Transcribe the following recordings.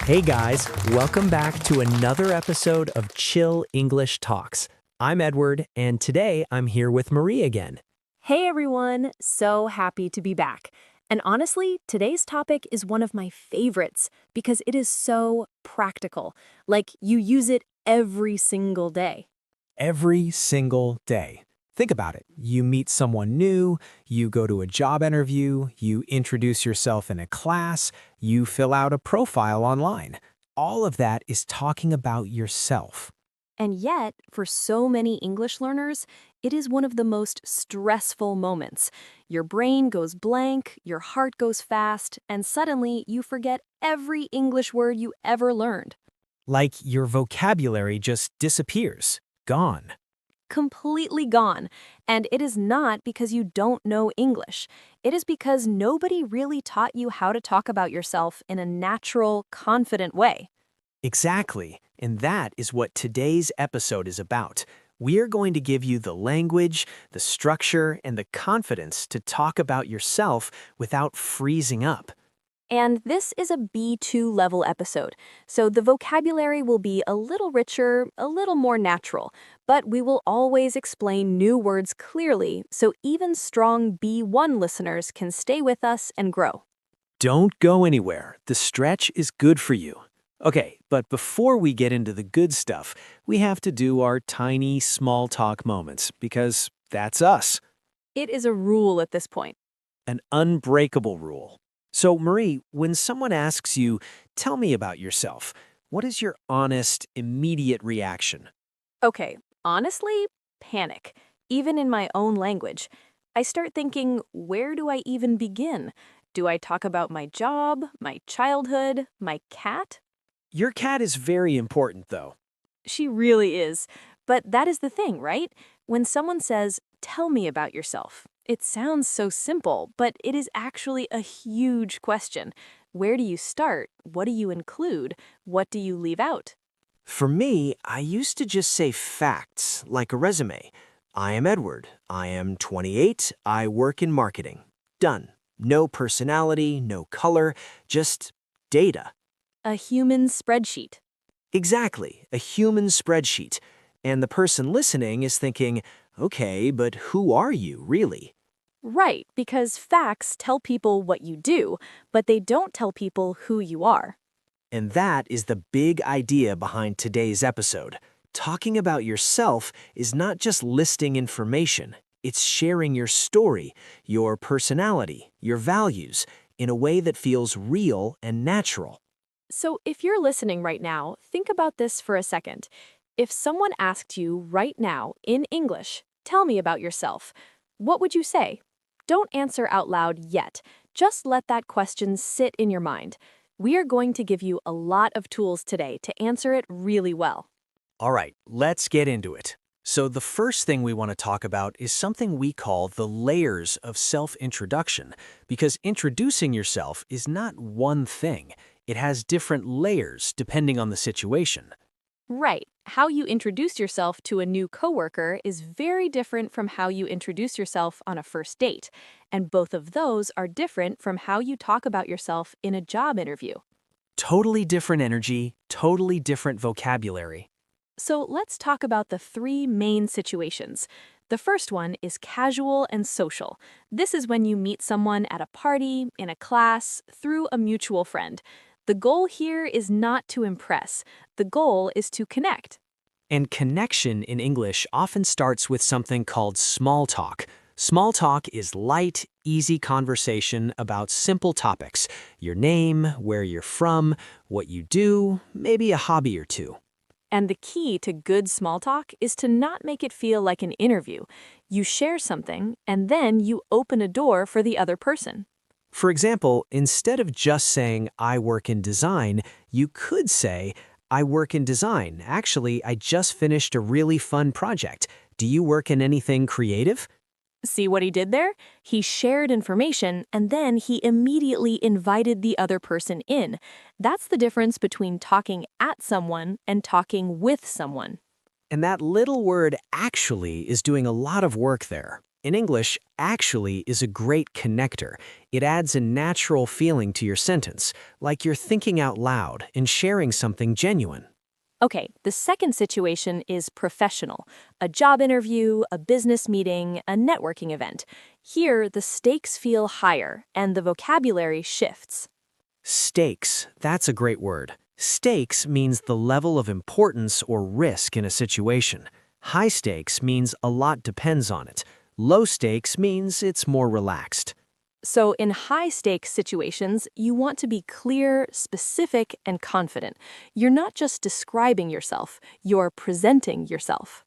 Hey guys, welcome back to another episode of Chill English Talks. I'm Edward, and today I'm here with Marie again. Hey everyone, so happy to be back. And honestly, today's topic is one of my favorites because it is so practical. Like you use it every single day. Every single day. Think about it. You meet someone new, you go to a job interview, you introduce yourself in a class, you fill out a profile online. All of that is talking about yourself. And yet, for so many English learners, it is one of the most stressful moments. Your brain goes blank, your heart goes fast, and suddenly you forget every English word you ever learned. Like your vocabulary just disappears, gone. Completely gone. And it is not because you don't know English. It is because nobody really taught you how to talk about yourself in a natural, confident way. Exactly, and that is what today's episode is about. We are going to give you the language, the structure, and the confidence to talk about yourself without freezing up. And this is a B2 level episode, so the vocabulary will be a little richer, a little more natural, but we will always explain new words clearly so even strong B1 listeners can stay with us and grow. Don't go anywhere. The stretch is good for you. Okay, but before we get into the good stuff, we have to do our tiny small talk moments because that's us, It is a rule at this point. an unbreakable rule. So, Marie, when someone asks you, tell me about yourself, what is your honest, immediate reaction? Okay, honestly, panic. Even in my own language. I start thinking, where do I even begin? Do I talk about my job, my childhood, my cat? Your cat is very important, though. She really is. But that is the thing, right? When someone says, tell me about yourself, it sounds so simple, but it is actually a huge question. Where do you start? What do you include? What do you leave out? For me, I used to just say facts, like a resume. I am Edward. I am 28. I work in marketing. Done. No personality, no color, just data. A human spreadsheet. Exactly, a human spreadsheet. And the person listening is thinking, okay, but who are you, really? Right, because facts tell people what you do, but they don't tell people who you are. And that is the big idea behind today's episode. Talking about yourself is not just listing information, it's sharing your story, your personality, your values, in a way that feels real and natural. So if you're listening right now, think about this for a second. If someone asked you right now, in English, tell me about yourself, what would you say? Don't answer out loud yet. Just let that question sit in your mind. We are going to give you a lot of tools today to answer it really well. All right, let's get into it. So, the first thing we want to talk about is something we call the layers of self-introduction, because introducing yourself is not one thing. It has different layers depending on the situation. Right. How you introduce yourself to a new coworker is very different from how you introduce yourself on a first date, and both of those are different from how you talk about yourself in a job interview. Totally different energy, totally different vocabulary. So let's talk about the three main situations. The first one is casual and social. This is when you meet someone at a party, in a class, through a mutual friend. The goal here is not to impress. The goal is to connect. And connection in English often starts with something called small talk. Small talk is light, easy conversation about simple topics. Your name, where you're from, what you do, maybe a hobby or two. And the key to good small talk is to not make it feel like an interview. You share something, and then you open a door for the other person. For example, instead of just saying, I work in design, you could say, I work in design. Actually, I just finished a really fun project. Do you work in anything creative? See what he did there? He shared information and then he immediately invited the other person in. That's the difference between talking at someone and talking with someone. And that little word actually is doing a lot of work there. In English, actually is a great connector. It adds a natural feeling to your sentence, like you're thinking out loud and sharing something genuine. Okay, the second situation is professional. A job interview, a business meeting, a networking event. Here, the stakes feel higher and the vocabulary shifts. Stakes, that's a great word. Stakes means the level of importance or risk in a situation. High stakes means a lot depends on it. Low stakes means it's more relaxed. So, in high stakes situations, you want to be clear, specific, and confident. You're not just describing yourself, you're presenting yourself.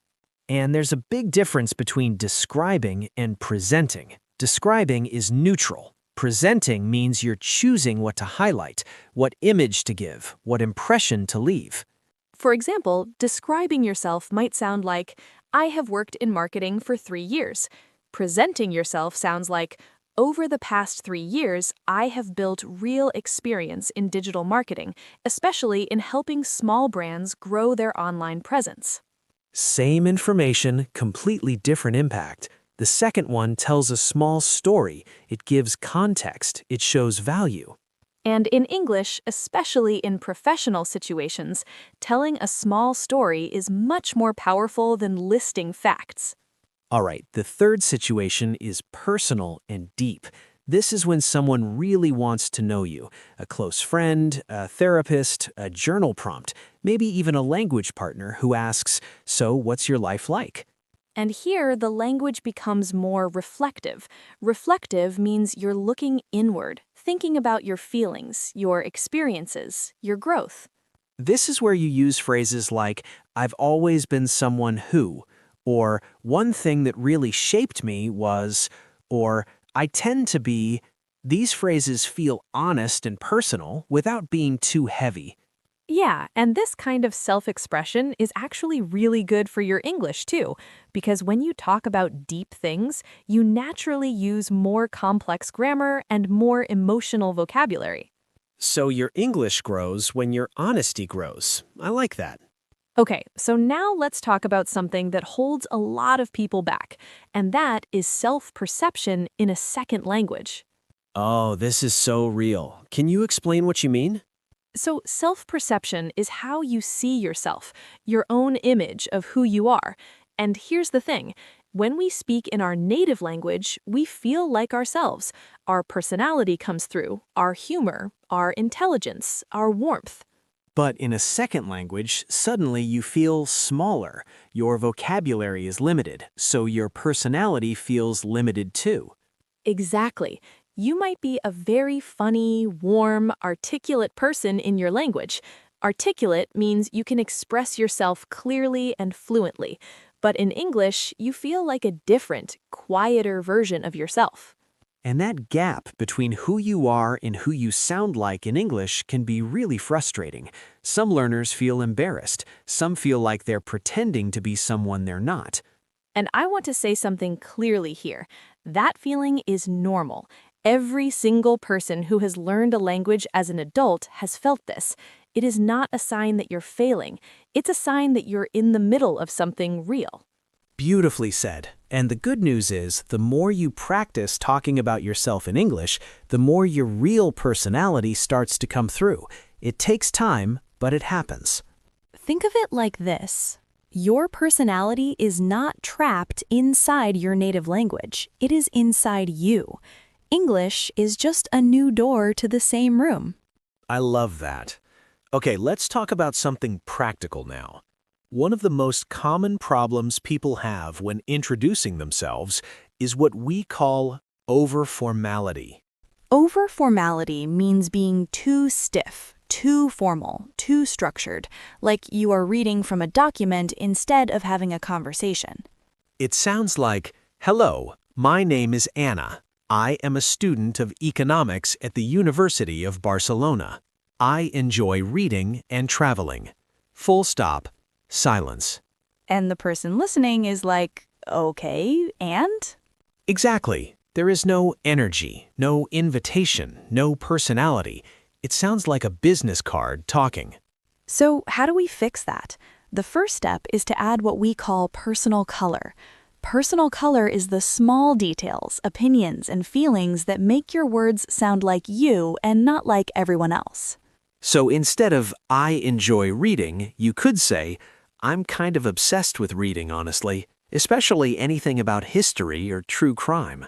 And there's a big difference between describing and presenting. Describing is neutral. Presenting means you're choosing what to highlight, what image to give, what impression to leave. For example, describing yourself might sound like, I have worked in marketing for 3 years. Presenting yourself sounds like, over the past 3 years, I have built real experience in digital marketing, especially in helping small brands grow their online presence. Same information, completely different impact. The second one tells a small story. It gives context. It shows value. And in English, especially in professional situations, telling a small story is much more powerful than listing facts. All right, the third situation is personal and deep. This is when someone really wants to know you. A close friend, a therapist, a journal prompt, maybe even a language partner who asks, "So, what's your life like?" And here, the language becomes more reflective. Reflective means you're looking inward, thinking about your feelings, your experiences, your growth. This is where you use phrases like, "I've always been someone who," or "One thing that really shaped me was," or "I tend to be." These phrases feel honest and personal without being too heavy. Yeah, and this kind of self-expression is actually really good for your English too, because when you talk about deep things, you naturally use more complex grammar and more emotional vocabulary. So your English grows when your honesty grows. I like that. Okay, so now let's talk about something that holds a lot of people back, and that is self-perception in a second language. Oh, this is so real. Can you explain what you mean? So, self-perception is how you see yourself, your own image of who you are. And here's the thing. When we speak in our native language, we feel like ourselves. Our personality comes through, our humor, our intelligence, our warmth. But in a second language, suddenly you feel smaller. Your vocabulary is limited, so your personality feels limited too. Exactly. You might be a very funny, warm, articulate person in your language. Articulate means you can express yourself clearly and fluently. But in English, you feel like a different, quieter version of yourself. And that gap between who you are and who you sound like in English can be really frustrating. Some learners feel embarrassed. Some feel like they're pretending to be someone they're not. And I want to say something clearly here. That feeling is normal. Every single person who has learned a language as an adult has felt this. It is not a sign that you're failing. It's a sign that you're in the middle of something real. Beautifully said. And the good news is, the more you practice talking about yourself in English, the more your real personality starts to come through. It takes time, but it happens. Think of it like this. Your personality is not trapped inside your native language. It is inside you. English is just a new door to the same room. I love that. Okay, let's talk about something practical now. One of the most common problems people have when introducing themselves is what we call over-formality. Over-formality means being too stiff, too formal, too structured, like you are reading from a document instead of having a conversation. It sounds like, "Hello, my name is Anna. I am a student of economics at the University of Barcelona. I enjoy reading and traveling." Full stop. Silence. And the person listening is like, okay, and? Exactly. There is no energy, no invitation, no personality. It sounds like a business card talking. So how do we fix that? The first step is to add what we call personal color. Personal color is the small details, opinions, and feelings that make your words sound like you and not like everyone else. So instead of I enjoy reading, you could say, I'm kind of obsessed with reading, honestly, especially anything about history or true crime.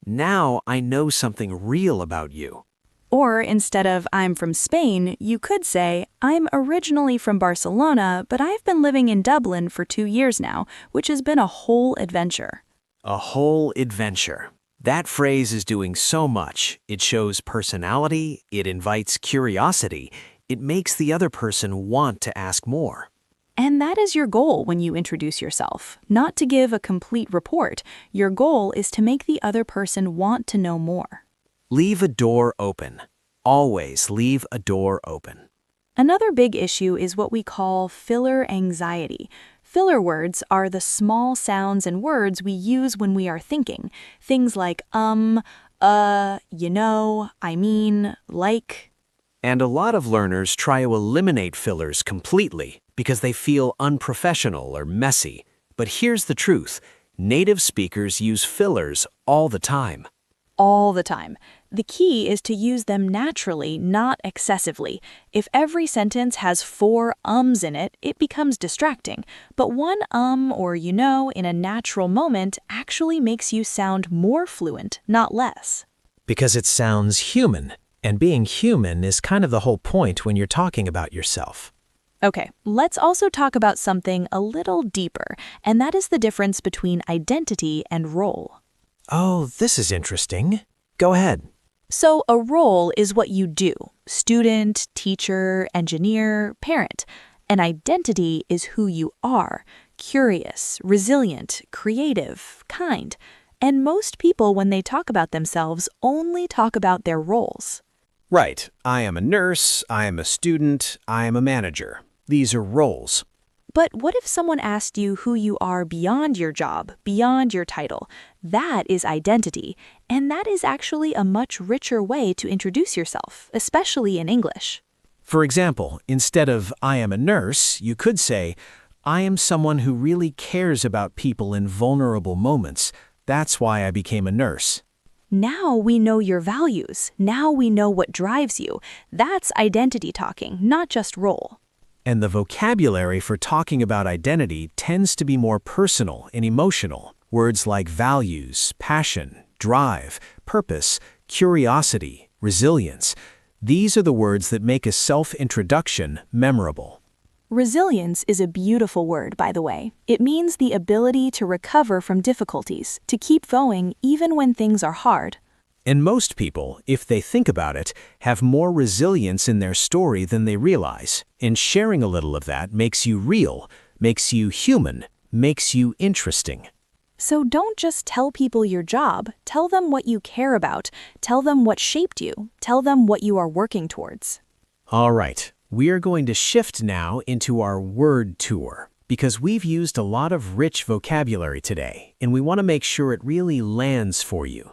Now I know something real about you. Or instead of I'm from Spain, you could say I'm originally from Barcelona, but I've been living in Dublin for 2 years now, which has been a whole adventure. A whole adventure. That phrase is doing so much. It shows personality, it invites curiosity, it makes the other person want to ask more. And that is your goal when you introduce yourself, not to give a complete report. Your goal is to make the other person want to know more. Leave a door open. Always leave a door open. Another big issue is what we call filler anxiety. Filler words are the small sounds and words we use when we are thinking. Things like you know, I mean, like. And a lot of learners try to eliminate fillers completely because they feel unprofessional or messy. But here's the truth. Native speakers use fillers all the time. All the time. The key is to use them naturally, not excessively. If every sentence has 4 ums in it, it becomes distracting. But one or you know in a natural moment actually makes you sound more fluent, not less. Because it sounds human. And being human is kind of the whole point when you're talking about yourself. Okay, let's also talk about something a little deeper, and that is the difference between identity and role. Oh, this is interesting. Go ahead. So a role is what you do: student, teacher, engineer, parent. An identity is who you are: curious, resilient, creative, kind. And most people, when they talk about themselves, only talk about their roles. Right. I am a nurse, I am a student, I am a manager. These are roles. But what if someone asked you who you are beyond your job, beyond your title? That is identity, and that is actually a much richer way to introduce yourself, especially in English. For example, instead of I am a nurse, you could say, I am someone who really cares about people in vulnerable moments. That's why I became a nurse. Now we know your values. Now we know what drives you. That's identity talking, not just role. And the vocabulary for talking about identity tends to be more personal and emotional. Words like values, passion, drive, purpose, curiosity, resilience. These are the words that make a self-introduction memorable. Resilience is a beautiful word, by the way. It means the ability to recover from difficulties, to keep going even when things are hard. And most people, if they think about it, have more resilience in their story than they realize. And sharing a little of that makes you real, makes you human, makes you interesting. So don't just tell people your job. Tell them what you care about. Tell them what shaped you. Tell them what you are working towards. All right, we are going to shift now into our word tour, because we've used a lot of rich vocabulary today, and we want to make sure it really lands for you.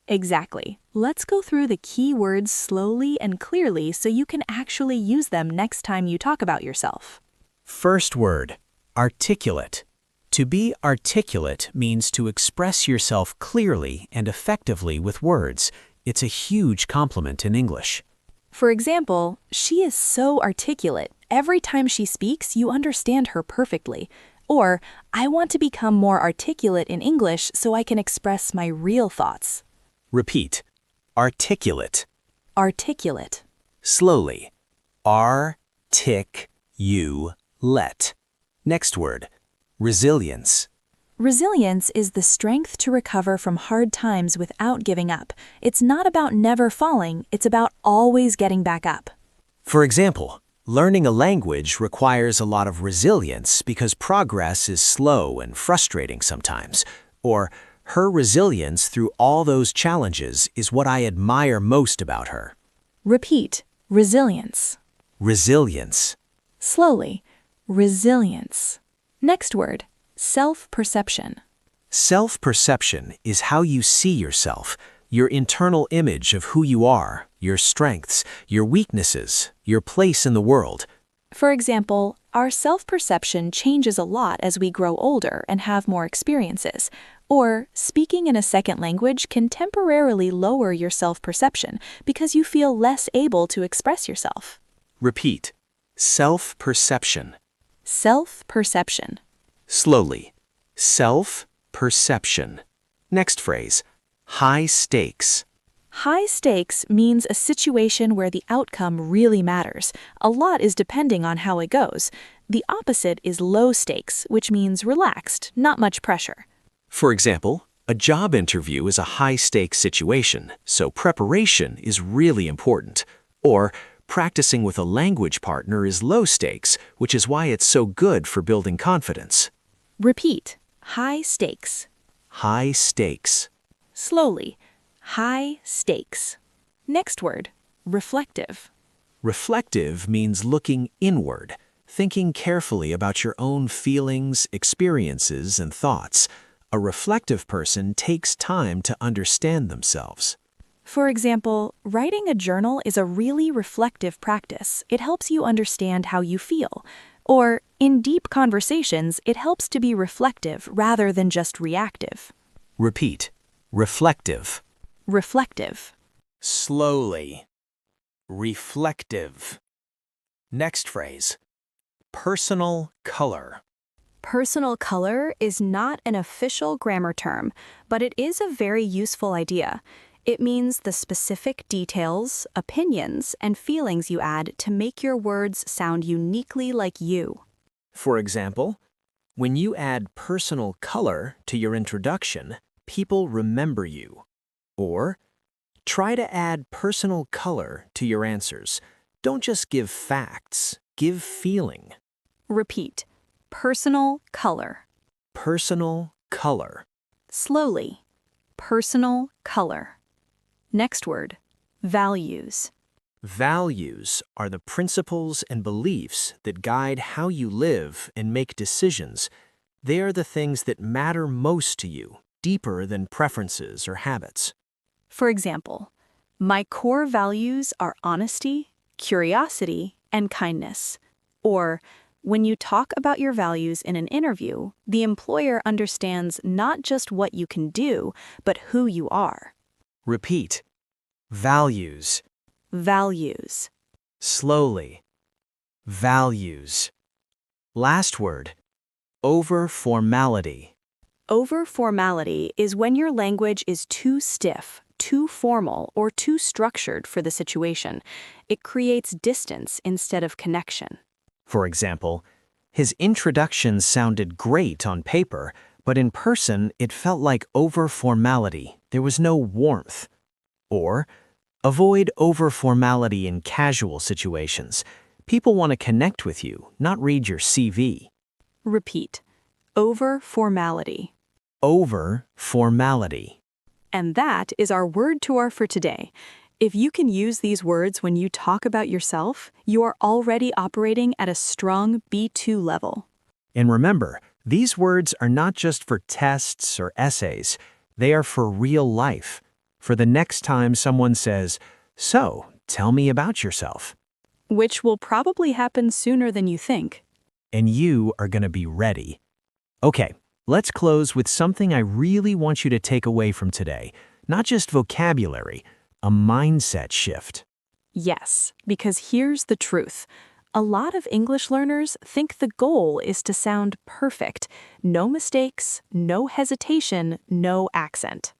Exactly. Let's go through the key words slowly and clearly so you can actually use them next time you talk about yourself. First word, articulate. To be articulate means to express yourself clearly and effectively with words. It's a huge compliment in English. For example, she is so articulate. Every time she speaks, you understand her perfectly. Or, I want to become more articulate in English so I can express my real thoughts. Repeat. Articulate. Articulate. Slowly. Ar-tic-u-let. Next word. Resilience. Resilience is the strength to recover from hard times without giving up. It's not about never falling, it's about always getting back up. For example, learning a language requires a lot of resilience because progress is slow and frustrating sometimes. Or, her resilience through all those challenges is what I admire most about her. Repeat. Resilience. Resilience. Slowly. Resilience. Next word. Self-perception. Self-perception is how you see yourself, your internal image of who you are, your strengths, your weaknesses, your place in the world. For example, our self-perception changes a lot as we grow older and have more experiences. Or, speaking in a second language can temporarily lower your self-perception because you feel less able to express yourself. Repeat. Self-perception. Self-perception. Slowly. Self-perception. Next phrase. High stakes. High stakes means a situation where the outcome really matters. A lot is depending on how it goes. The opposite is low stakes, which means relaxed, not much pressure. For example, a job interview is a high-stakes situation, so preparation is really important. Or, practicing with a language partner is low stakes, which is why it's so good for building confidence. Repeat. High stakes. High stakes. Slowly. High stakes. Next word. Reflective. Reflective means looking inward, thinking carefully about your own feelings, experiences, and thoughts. A reflective person takes time to understand themselves. For example, writing a journal is a really reflective practice. It helps you understand how you feel. Or, in deep conversations, it helps to be reflective rather than just reactive. Repeat. Reflective. Reflective. Slowly. Reflective. Next phrase. Personal color. Personal color is not an official grammar term, but it is a very useful idea. It means the specific details, opinions, and feelings you add to make your words sound uniquely like you. For example, when you add personal color to your introduction, people remember you. Or, try to add personal color to your answers. Don't just give facts, give feeling. Repeat. Personal color. Personal color. Slowly. Personal color. Next word. Values. Values are the principles and beliefs that guide how you live and make decisions. They are the things that matter most to you, deeper than preferences or habits. For example, my core values are honesty, curiosity, and kindness. Or, when you talk about your values in an interview, the employer understands not just what you can do, but who you are. Repeat. Values. Values. Slowly. Values. Last word. Over formality. Over-formality is when your language is too stiff, too formal, or too structured for the situation. It creates distance instead of connection. For example, his introduction sounded great on paper, but in person it felt like over-formality. There was no warmth. Or, avoid over-formality in casual situations. People want to connect with you, not read your CV. Repeat. Over-formality. Over-formality. And that is our word tour for today. If you can use these words when you talk about yourself, you are already operating at a strong B2 level. And remember, these words are not just for tests or essays. They are for real life. For the next time someone says, "So, tell me about yourself." Which will probably happen sooner than you think. And you are going to be ready. Okay, let's close with something I really want you to take away from today. Not just vocabulary, a mindset shift. Yes, because here's the truth. A lot of English learners think the goal is to sound perfect. No mistakes, no hesitation, no accent.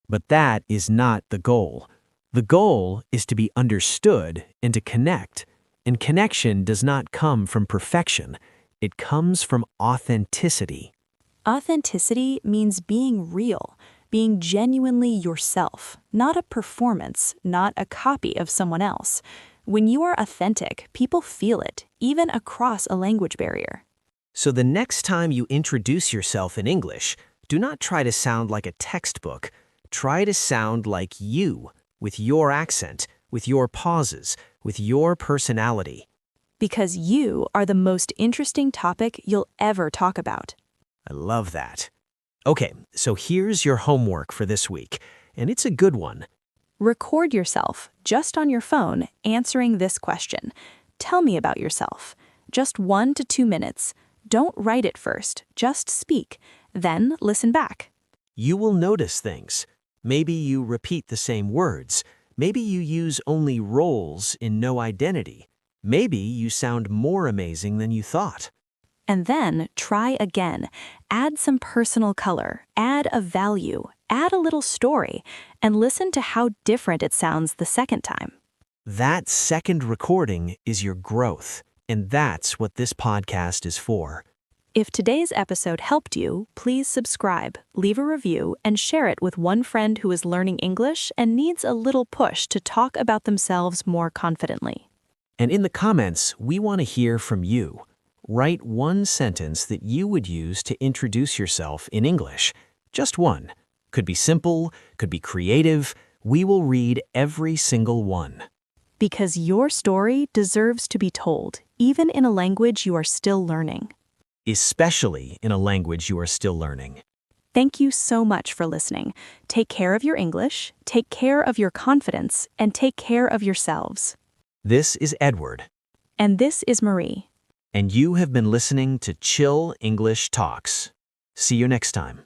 But that is not the goal. The goal is to be understood and to connect. And connection does not come from perfection. It comes from authenticity. Authenticity means being real, being genuinely yourself, not a performance, not a copy of someone else. When you are authentic, people feel it, even across a language barrier. So the next time you introduce yourself in English, do not try to sound like a textbook. Try to sound like you, with your accent, with your pauses, with your personality. Because you are the most interesting topic you'll ever talk about. I love that. Okay, so here's your homework for this week, and it's a good one. Record yourself, just on your phone, answering this question. Tell me about yourself. just 1 to 2 minutes. Don't write it first, just speak. Then listen back. You will notice things. Maybe you repeat the same words. Maybe you use only roles in no identity. Maybe you sound more amazing than you thought. And then try again. Add some personal color, add a value, add a little story, and listen to how different it sounds the second time. That second recording is your growth, and that's what this podcast is for. If today's episode helped you, please subscribe, leave a review, and share it with one friend who is learning English and needs a little push to talk about themselves more confidently. And in the comments, we want to hear from you. Write one sentence that you would use to introduce yourself in English. Just one. Could be simple, could be creative. We will read every single one. Because your story deserves to be told, even in a language you are still learning. Especially in a language you are still learning. Thank you so much for listening. Take care of your English, take care of your confidence, and take care of yourselves. This is Edward. And this is Marie. And you have been listening to Chill English Talks. See you next time.